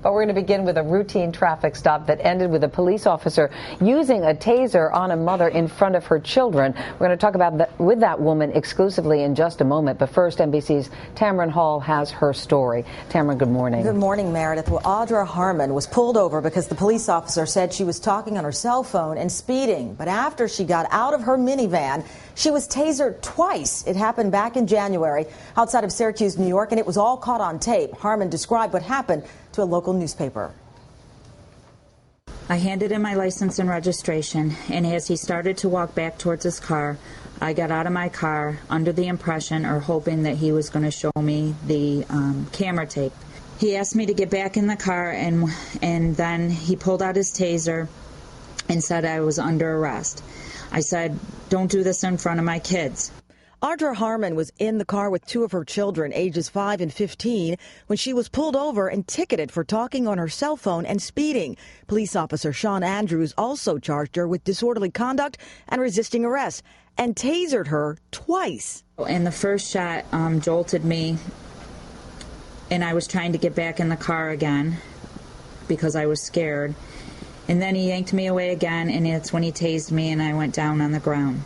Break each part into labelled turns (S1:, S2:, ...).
S1: But we're going to begin with a routine traffic stop that ended with a police officer using a taser on a mother in front of her children. We're going to talk about with that woman exclusively in just a moment. But first, NBC's Tamron Hall has her story. Tamron, good morning.
S2: Good morning, Meredith. Well, Audra Harmon was pulled over because the police officer said she was talking on her cell phone and speeding. But after she got out of her minivan, she was tasered twice. It happened back in January outside of Syracuse, New York, and it was all caught on tape. Harmon described what happened to a local newspaper.
S3: I handed him my license and registration, and as he started to walk back towards his car, I got out of my car under the impression or hoping that he was going to show me the camera tape. He asked me to get back in the car, and then he pulled out his taser and said I was under arrest. I said, "Don't do this in front of my kids."
S2: Audra Harmon was in the car with two of her children, ages 5 and 15, when she was pulled over and ticketed for talking on her cell phone and speeding. Police officer Sean Andrews also charged her with disorderly conduct and resisting arrest and tasered her twice.
S3: And the first shot jolted me, and I was trying to get back in the car again because I was scared. And then he yanked me away again, and it's when he tased me and I went down on the ground.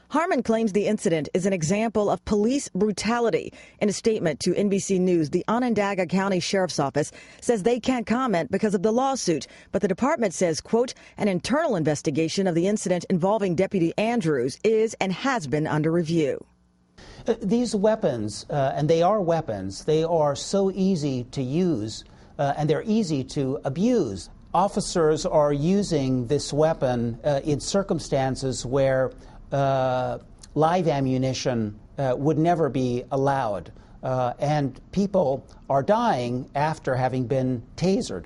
S2: Harmon claims the incident is an example of police brutality. In a statement to NBC News, the Onondaga County Sheriff's Office says they can't comment because of the lawsuit. But the department says, quote, an internal investigation of the incident involving Deputy Andrews is and has been under review.
S4: These weapons, and they are weapons, they are so easy to use and they're easy to abuse. Officers are using this weapon in circumstances where live ammunition would never be allowed, and people are dying after having been tasered.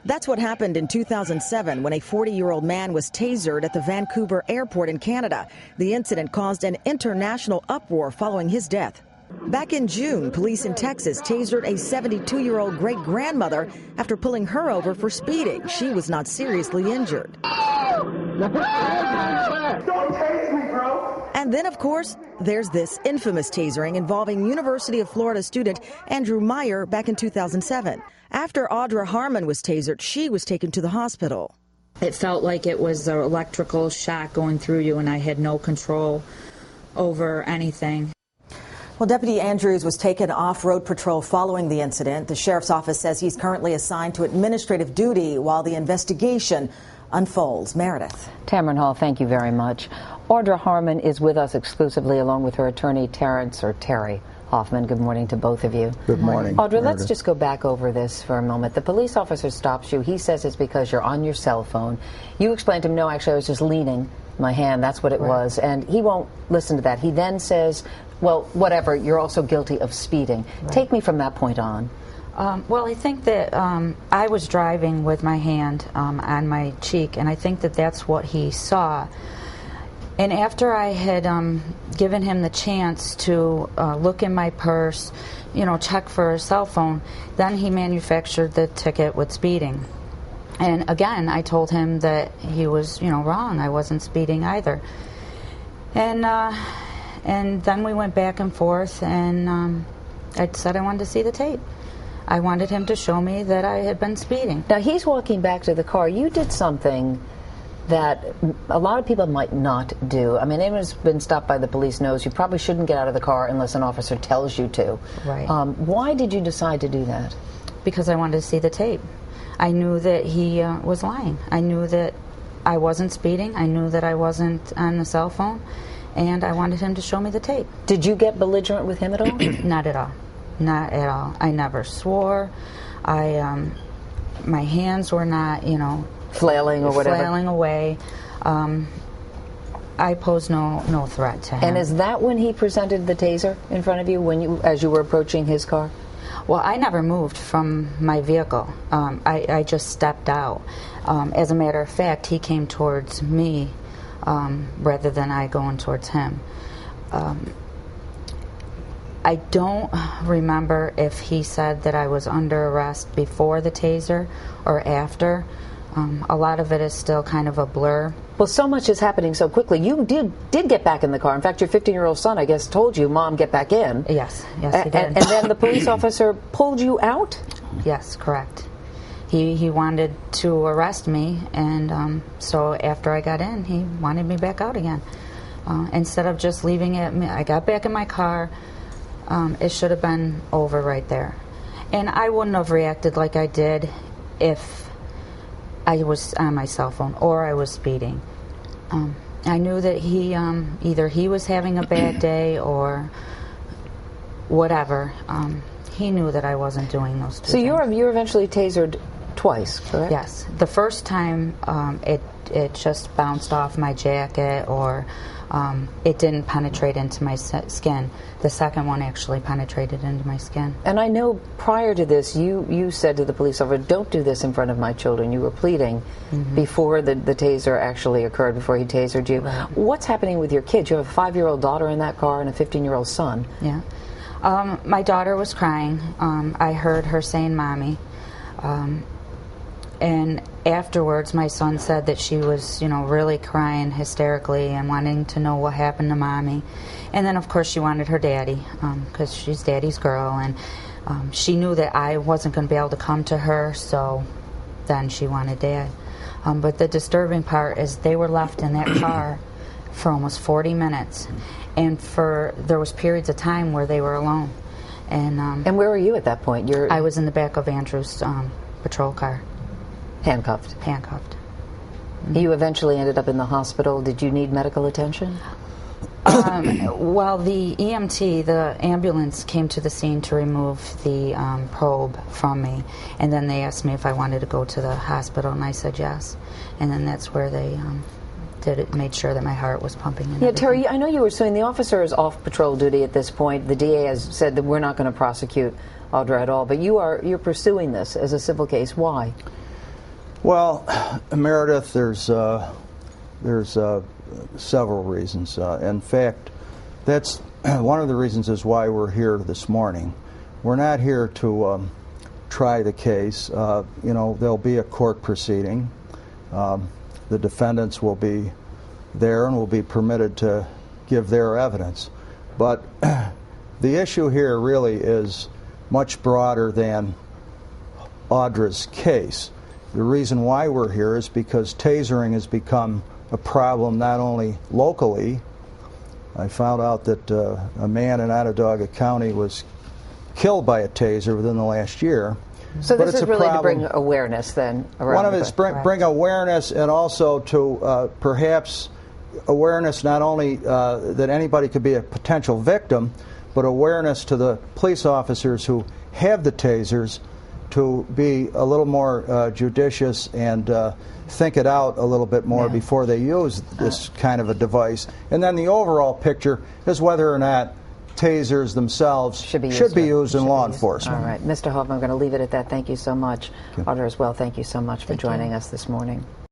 S2: That's what happened in 2007 when a 40-year-old man was tasered at the Vancouver airport in Canada. The incident caused an international uproar following his death. Back in June, police in Texas tasered a 72-year-old great-grandmother after pulling her over for speeding. She was not seriously injured. Don't tase me, bro. And then, of course, there's this infamous tasering involving University of Florida student Andrew Meyer back in 2007. After Audra Harmon was tasered, she was taken to the hospital.
S3: It felt like it was an electrical shock going through you, and I had no control over anything.
S2: Well, Deputy Andrews was taken off road patrol following the incident. The sheriff's office says he's currently assigned to administrative duty while the investigation unfolds. Meredith.
S1: Tamron Hall, thank you very much. Audra Harmon is with us exclusively along with her attorney, Terry Hoffman. Good morning to both of you.
S5: Good morning.
S1: Audra,
S5: Meredith.
S1: Let's just go back over this for a moment. The police officer stops you. He says it's because you're on your cell phone. You explain to him, no, actually, I was just leaning my hand. That's what it was. And he won't listen to that. He then says, well, whatever, you're also guilty of speeding. Right. Take me from that point on.
S3: Well, I think that I was driving with my hand on my cheek, and I think that that's what he saw. And after I had given him the chance to look in my purse, check for a cell phone, then he manufactured the ticket with speeding. And again, I told him that he was, wrong. I wasn't speeding either. And then we went back and forth, and I said I wanted to see the tape. I wanted him to show me that I had been speeding.
S1: Now, he's walking back to the car. You did something that a lot of people might not do. I mean, anyone who's been stopped by the police knows you probably shouldn't get out of the car unless an officer tells you to.
S3: Right.
S1: Why did you decide to do that?
S3: Because I wanted to see the tape. I knew that he was lying. I knew that I wasn't speeding. I knew that I wasn't on the cell phone. And I wanted him to show me the tape.
S1: Did you get belligerent with him at all?
S3: Not at all. Not at all. I never swore. My hands were not,
S1: flailing or whatever.
S3: Flailing away. I posed no threat to him.
S1: And is that when he presented the taser in front of you, as you were approaching his car?
S3: Well, I never moved from my vehicle. I just stepped out. As a matter of fact, he came towards me rather than I going towards him. I don't remember if he said that I was under arrest before the taser or after. A lot of it is still kind of a blur.
S1: Well, so much is happening so quickly. You did get back in the car. In fact, your 15-year-old son, I guess, told you, Mom, get back in.
S3: Yes, he did.
S1: And then the police officer pulled you out?
S3: Yes, correct. He wanted to arrest me, and so after I got in, he wanted me back out again. Instead of just leaving it, I got back in my car. It should have been over right there. And I wouldn't have reacted like I did if I was on my cell phone or I was speeding. I knew that he either he was having a bad day or whatever. He knew that I wasn't doing those two things.
S1: You were eventually tasered twice, correct?
S3: Yes. The first time it just bounced off my jacket, or it didn't penetrate into my skin. The second one actually penetrated into my skin.
S1: And I know prior to this, you said to the police officer, don't do this in front of my children. You were pleading before the taser actually occurred, before he tasered you.
S3: Right.
S1: What's happening with your kids? You have a 5-year-old daughter in that car and a 15-year-old son.
S3: Yeah. My daughter was crying. I heard her saying, Mommy. And afterwards, my son said that she was, really crying hysterically and wanting to know what happened to Mommy. And then, of course, she wanted her daddy, because she's Daddy's girl. And she knew that I wasn't going to be able to come to her, so then she wanted Dad. But the disturbing part is they were left in that car for almost 40 minutes. And there was periods of time where they were alone. And
S1: where were you at that point?
S3: I was in the back of Andrew's patrol car.
S1: Handcuffed?
S3: Handcuffed.
S1: You eventually ended up in the hospital. Did you need medical attention?
S3: Well, the EMT, the ambulance, came to the scene to remove the probe from me. And then they asked me if I wanted to go to the hospital, and I said yes. And then that's where they made sure that my heart was pumping. And
S1: yeah,
S3: everything.
S1: Terry, I know you were saying the officer is off patrol duty at this point. The DA has said that we're not going to prosecute Audra at all, but you're pursuing this as a civil case. Why?
S5: Well, Meredith, there's several reasons. In fact, that's one of the reasons is why we're here this morning. We're not here to try the case. There'll be a court proceeding. The defendants will be there and will be permitted to give their evidence. But the issue here really is much broader than Audra's case. The reason why we're here is because tasering has become a problem not only locally. I found out that a man in Onondaga County was killed by a taser within the last year.
S1: So this is really to bring awareness then around.
S5: One of it is bring awareness, and also to perhaps awareness not only that anybody could be a potential victim, but awareness to the police officers who have the tasers to be a little more judicious and think it out a little bit more before they use this kind of a device. And then the overall picture is whether or not tasers themselves should be used in law enforcement.
S1: All right. Mr. Hoffman, I'm going to leave it at that. Thank you so much. Audra as well, thank you so much for joining us this morning.